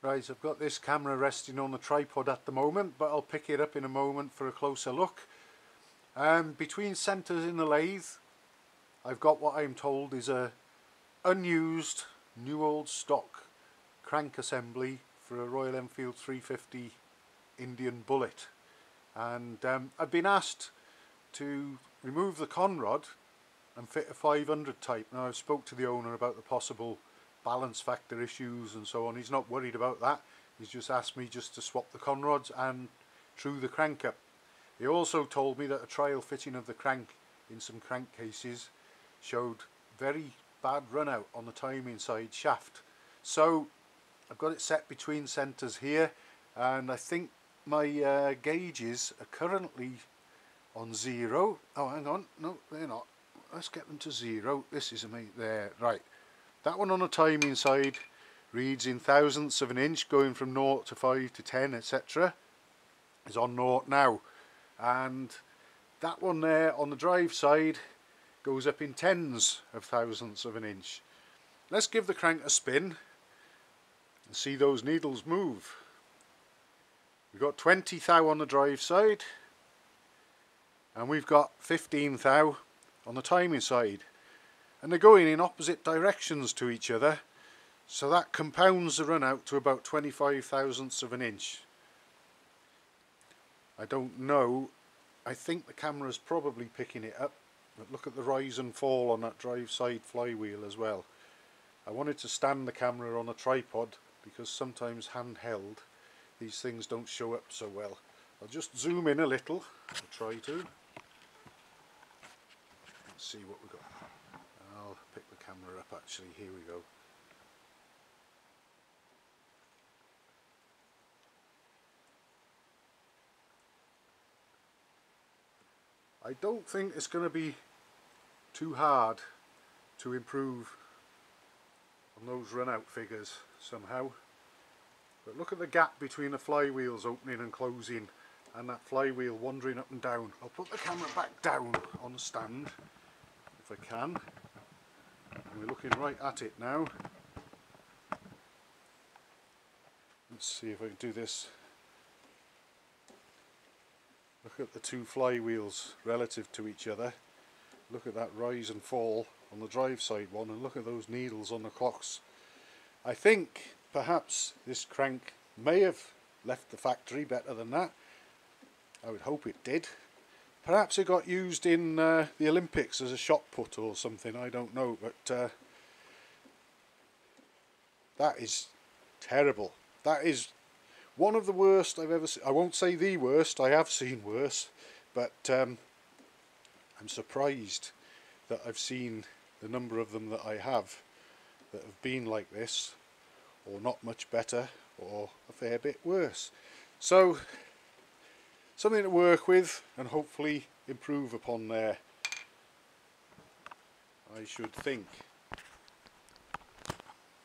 Right, I've got this camera resting on the tripod at the moment, but I'll pick it up in a moment for a closer look. Between centres in the lathe, I've got what I'm told is a unused, new old stock crank assembly for a Royal Enfield 350 Indian Bullet. And I've been asked to remove the conrod and fit a 500 type. Now I've spoke to the owner about the possible balance factor issues and so on. He's not worried about that. He's just asked me just to swap the conrods and true the crank up. He also told me that a trial fitting of the crank in some crankcases showed very bad runout on the timing side shaft. So I've got it set between centres here, and I think my gauges are currently on 0. Oh, hang on, no they're not. Let's get them to 0. This is a mate there, right. That one on the timing side reads in thousandths of an inch, going from 0 to 5 to 10, etc. is on 0 now. And that one there on the drive side goes up in tens of thousandths of an inch. Let's give the crank a spin and see those needles move. We've got 20 thou on the drive side, and we've got 15 thou on the timing side. And they're going in opposite directions to each other, so that compounds the run out to about 25 thousandths of an inch. I don't know, I think the camera's probably picking it up, but look at the rise and fall on that drive side flywheel as well. I wanted to stand the camera on a tripod because sometimes handheld these things don't show up so well. I'll just zoom in a little, I'll try to. Let's see what we've got. I'll pick the camera up actually, here we go. I don't think it's going to be too hard to improve on those run out figures somehow. But look at the gap between the flywheels opening and closing and that flywheel wandering up and down. I'll put the camera back down on the stand if I can. And we're looking right at it now. Let's see if I can do this. Look at the two flywheels relative to each other. Look at that rise and fall on the drive side one, and look at those needles on the clocks. I think perhaps this crank may have left the factory better than that. I would hope it did. Perhaps it got used in the Olympics as a shot put or something, I don't know, but that is terrible. That is one of the worst I've ever seen. I won't say the worst, I have seen worse, but I'm surprised that I've seen the number of them that I have that have been like this, or not much better, or a fair bit worse. So something to work with and hopefully improve upon there, I should think.